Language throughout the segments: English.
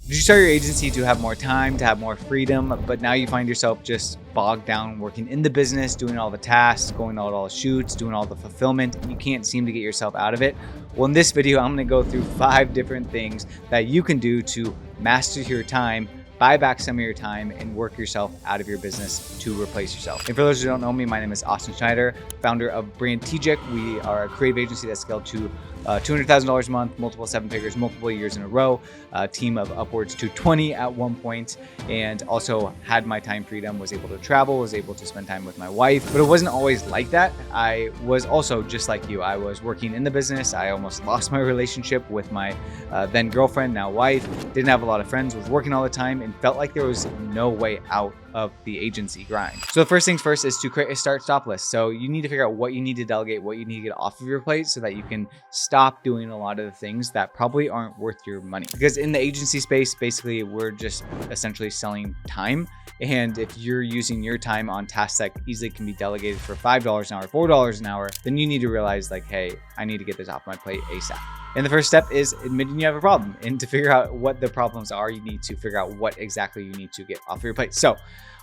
Did you start your agency to have more time, to have more freedom, but now you find yourself just bogged down working in the business, doing all the tasks, going out all the shoots, doing all the fulfillment, and you can't seem to get yourself out of it? Well, in this video, I'm gonna go through 5 different things that you can do to master your time, buy back some of your time, and work yourself out of your business to replace yourself. And for those who don't know me, my name is Austin Schneider, founder of Brandtegic. We are a creative agency that scaled to $200,000 a month, multiple 7 figures, multiple years in a row, a team of upwards to 20 at one point, and also had my time freedom, was able to travel, was able to spend time with my wife. But it wasn't always like that. I was also just like you. I was working in the business. I almost lost my relationship with my then girlfriend, now wife. Didn't have a lot of friends, was working all the time, and felt like there was no way out of the agency grind. So the first things first is to create a start-stop list. So you need to figure out what you need to delegate, what you need to get off of your plate so that you can stop doing a lot of the things that probably aren't worth your money. Because in the agency space, basically, we're just essentially selling time. And if you're using your time on tasks that easily can be delegated for $5 an hour, $4 an hour, then you need to realize like, hey, I need to get this off my plate ASAP. And the first step is admitting you have a problem. And to figure out what the problems are, you need to figure out what exactly you need to get off your plate. So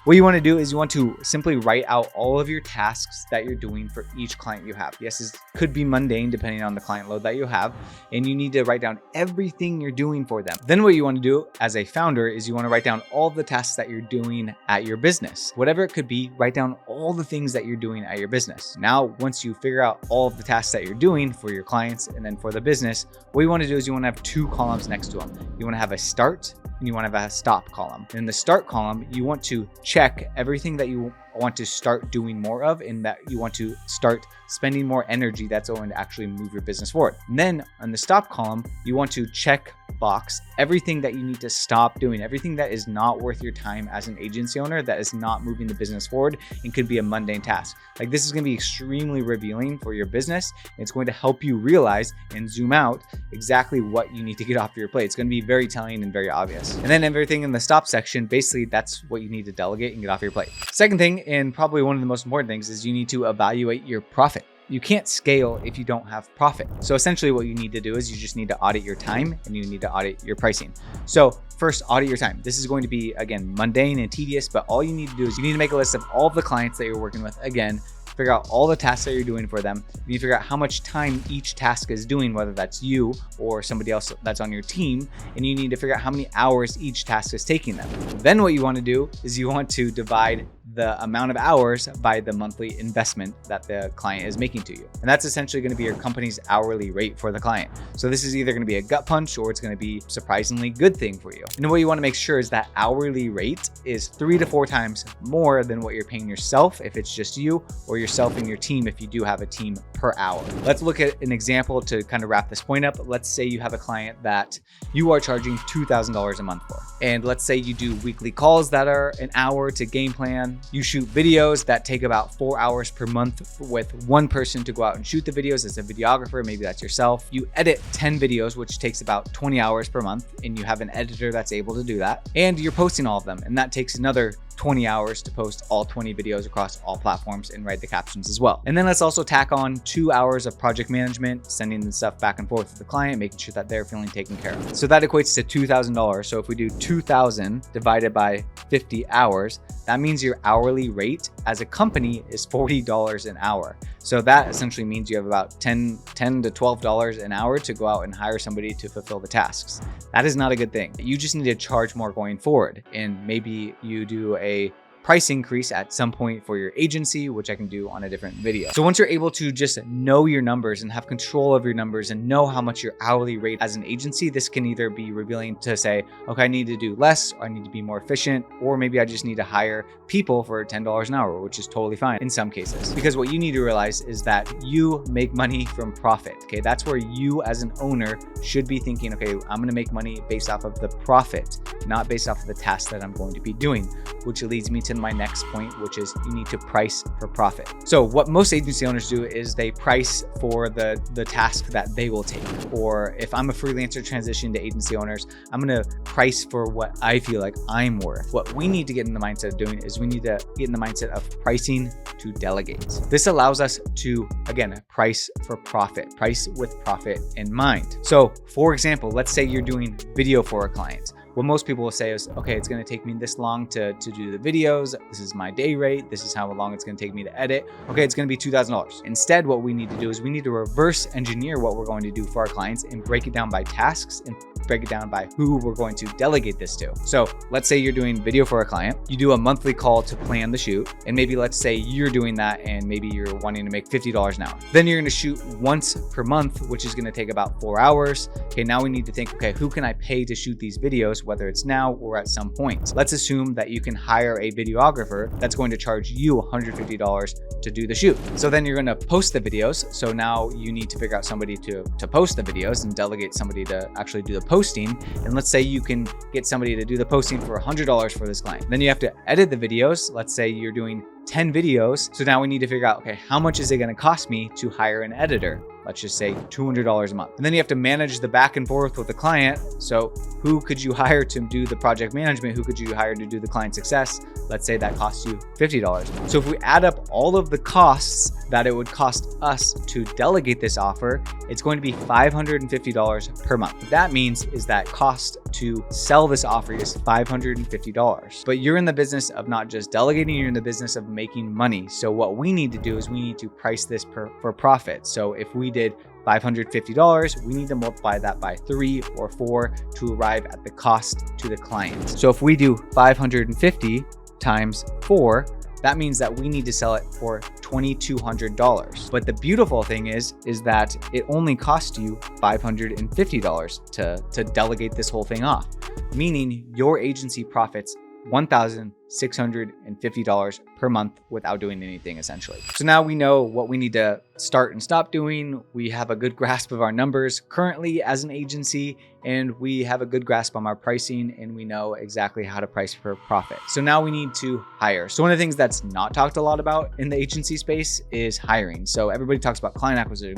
what you want to do is you want to simply write out all of your tasks that you're doing for each client you have. Yes, it could be mundane depending on the client load that you have, and you need to write down everything you're doing for them. Then what you want to do as a founder is you want to write down all the tasks that you're doing at your business. Whatever it could be, write down all the things that you're doing at your business. Now, once you figure out all of the tasks that you're doing for your clients and then for the business, what you want to do is you want to have 2 columns next to them. You want to have a start and you want to have a stop column. In the start column, you want to check everything that you want to start doing more of and that you want to start spending more energy that's going to actually move your business forward. And then on the stop column, you want to check box everything that you need to stop doing, everything that is not worth your time as an agency owner, that is not moving the business forward and could be a mundane task. Like, this is going to be extremely revealing for your business. It's going to help you realize and zoom out exactly what you need to get off your plate. It's going to be very telling and very obvious. And then everything in the stop section, basically that's what you need to delegate and get off your plate. Second thing, and probably one of the most important things, is you need to evaluate your profit. You can't scale if you don't have profit. So essentially what you need to do is you just need to audit your time and you need to audit your pricing. So first, audit your time. This is going to be, again, mundane and tedious, but all you need to do is you need to make a list of all of the clients that you're working with. Again, figure out all the tasks that you're doing for them. You need to figure out how much time each task is doing, whether that's you or somebody else that's on your team. And you need to figure out how many hours each task is taking them. Then what you want to do is you want to divide the amount of hours by the monthly investment that the client is making to you. And that's essentially going to be your company's hourly rate for the client. So this is either going to be a gut punch or it's going to be surprisingly good thing for you. And what you want to make sure is that hourly rate is 3 to 4 times more than what you're paying yourself if it's just you, or yourself and your team if you do have a team, per hour. Let's look at an example to kind of wrap this point up. Let's say you have a client that you are charging $2,000 a month for. And let's say you do weekly calls that are an hour to game plan. You shoot videos that take about 4 hours per month with one person to go out and shoot the videos as a videographer. Maybe that's yourself. You edit 10 videos, which takes about 20 hours per month, and you have an editor that's able to do that. And you're posting all of them, and that takes another 20 hours to post all 20 videos across all platforms and write the captions as well. And then let's also tack on 2 hours of project management, sending the stuff back and forth to the client, making sure that they're feeling taken care of. So that equates to $2,000. So if we do 2,000 divided by 50 hours, that means your hourly rate as a company is $40 an hour. So that essentially means you have about $10 to $12 an hour to go out and hire somebody to fulfill the tasks. That is not a good thing. You just need to charge more going forward. And maybe you do a price increase at some point for your agency, which I can do on a different video. So once you're able to just know your numbers and have control of your numbers and know how much your hourly rate as an agency, this can either be revealing to say, okay, I need to do less, or I need to be more efficient, or maybe I just need to hire people for $10 an hour, which is totally fine in some cases. Because what you need to realize is that you make money from profit, okay? That's where you as an owner should be thinking, okay, I'm gonna make money based off of the profit, not based off of the task that I'm going to be doing, which leads me to my next point, which is you need to price for profit. So what most agency owners do is they price for the task that they will take. Or if I'm a freelancer transition to agency owners, I'm gonna price for what I feel like I'm worth. What we need to get in the mindset of doing is we need to get in the mindset of pricing to delegate. This allows us to, again, price for profit, price with profit in mind. So for example, let's say you're doing video for a client. what most people will say is, okay, it's going to take me this long to do the videos. This is my day rate. This is how long it's going to take me to edit. Okay, it's going to be $2,000. Instead, what we need to do is we need to reverse engineer what we're going to do for our clients and break it down by tasks and break it down by who we're going to delegate this to. So let's say you're doing video for a client. You do a monthly call to plan the shoot. And maybe let's say you're doing that and maybe you're wanting to make $50 an hour. Then you're going to shoot once per month, which is going to take about 4 hours. Okay, now we need to think, okay, who can I pay to shoot these videos, whether it's now or at some point? Let's assume that you can hire a videographer that's going to charge you $150 to do the shoot. So then you're going to post the videos. So now you need to figure out somebody to post the videos and delegate somebody to actually do the posting. And let's say you can get somebody to do the posting for $100 for this client. Then you have to edit the videos. Let's say you're doing 10 videos. So now we need to figure out, okay, how much is it going to cost me to hire an editor? Let's just say $200 a month. And then you have to manage the back and forth with the client. So who could you hire to do the project management? Who could you hire to do the client success? Let's say that costs you $50. So if we add up all of the costs that it would cost us to delegate this offer, it's going to be $550 per month. What that means is that cost to sell this offer is $550. But you're in the business of not just delegating, you're in the business of making money. So what we need to do is we need to price this for profit. So if we did $550, we need to multiply that by 3 or 4 to arrive at the cost to the client. So if we do 550 times 4, that means that we need to sell it for $2,200. But the beautiful thing is that it only costs you $550 to delegate this whole thing off, meaning your agency profits $1,650 per month without doing anything, essentially. So now we know what we need to start and stop doing. We have a good grasp of our numbers currently as an agency, and we have a good grasp on our pricing, and we know exactly how to price for profit. So now we need to hire. So one of the things that's not talked a lot about in the agency space is hiring. So everybody talks about client acquisition,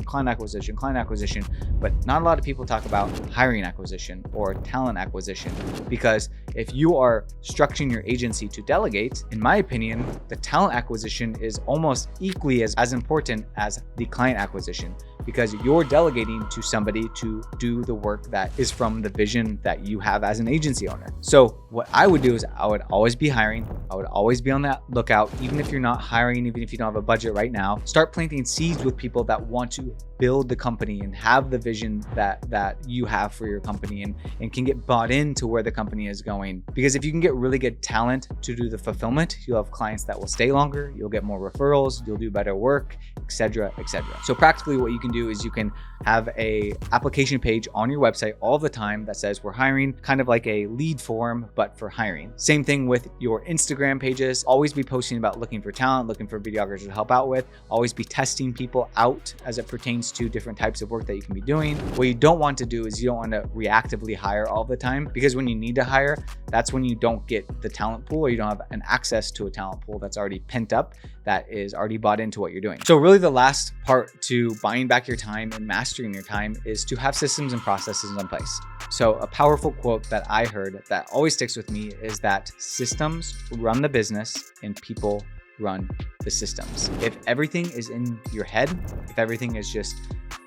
but not a lot of people talk about hiring acquisition or talent acquisition, because if you are structuring your agency to delegate, in my opinion, the talent acquisition is almost equally as important as the client acquisition, because you're delegating to somebody to do the work that is from the vision that you have as an agency owner. So what I would do is I would always be hiring. I would always be on that lookout. Even if you're not hiring, even if you don't have a budget right now, start planting seeds with people that want to build the company and have the vision that you have for your company and can get bought into where the company is going. Because if you can get really good talent to do the fulfillment, you'll have clients that will stay longer, you'll get more referrals, you'll do better work, etc., etc. So practically what you can do is you can have a application page on your website all the time that says we're hiring, kind of like a lead form, but for hiring. Same thing with your Instagram pages. Always be posting about looking for talent, looking for videographers to help out with. Always be testing people out as it pertains to different types of work that you can be doing. What you don't want to do is you don't want to reactively hire all the time, because when you need to hire, that's when you don't get the talent pool, or you don't have an access to a talent pool that's already pent up, that is already bought into what you're doing. So really the last part to buying back your time and mastering your time is to have systems and processes in place. So a powerful quote that I heard that always sticks with me is that systems run the business and people run the systems. If everything is in your head, if everything is just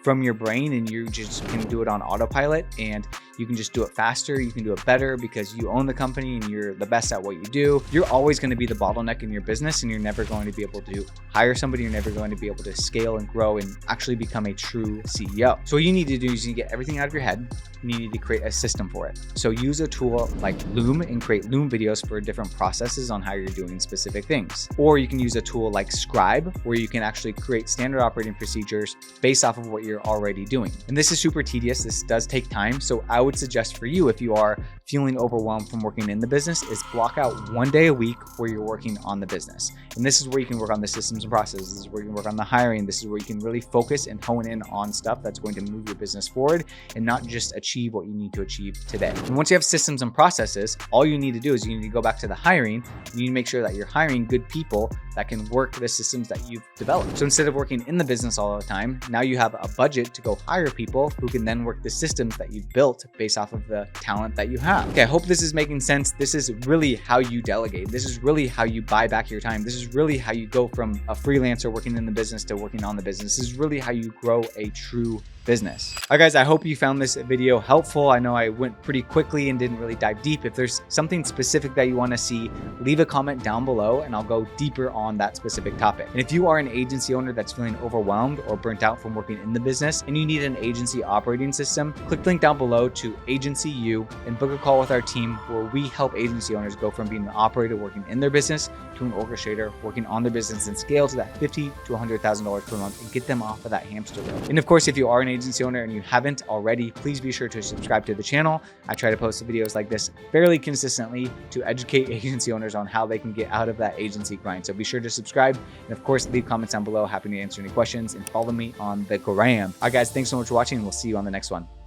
from your brain and you just can do it on autopilot and you can just do it faster, you can do it better because you own the company and you're the best at what you do, you're always going to be the bottleneck in your business, and you're never going to be able to hire somebody. You're never going to be able to scale and grow and actually become a true CEO. So what you need to do is you get everything out of your head. You need to create a system for it. So use a tool like Loom and create Loom videos for different processes on how you're doing specific things. Or you can use a tool like Scribe, where you can actually create standard operating procedures based off of what you're already doing. And this is super tedious. This does take time. So I would suggest for you, if you are feeling overwhelmed from working in the business, is block out one day a week where you're working on the business. And this is where you can work on the systems and processes. This is where you can work on the hiring. This is where you can really focus and hone in on stuff that's going to move your business forward and not just achieve what you need to achieve today. And once you have systems and processes, all you need to do is you need to go back to the hiring. You need to make sure that you're hiring good people that can work the systems that you've developed. So instead of working in the business all the time, now you have a budget to go hire people who can then work the systems that you've built based off of the talent that you have. Okay, I hope this is making sense. This is really how you delegate. This is really how you buy back your time. This is really how you go from a freelancer working in the business to working on the business. This is really how you grow a true business. All right, guys, I hope you found this video helpful. I know I went pretty quickly and didn't really dive deep. If there's something specific that you want to see, leave a comment down below and I'll go deeper on that specific topic. And if you are an agency owner that's feeling overwhelmed or burnt out from working in the business and you need an agency operating system, click the link down below to Agency U and book a call with our team where we help agency owners go from being an operator working in their business to an orchestrator working on their business and scale to that $50,000 to $100,000 per month and get them off of that hamster wheel. And of course, if you are an agency owner and you haven't already, please be sure to subscribe to the channel. I try to post videos like this fairly consistently to educate agency owners on how they can get out of that agency grind. So be sure to subscribe and of course, leave comments down below. Happy to answer any questions and follow me on the gram. All right, guys, thanks so much for watching and we'll see you on the next one.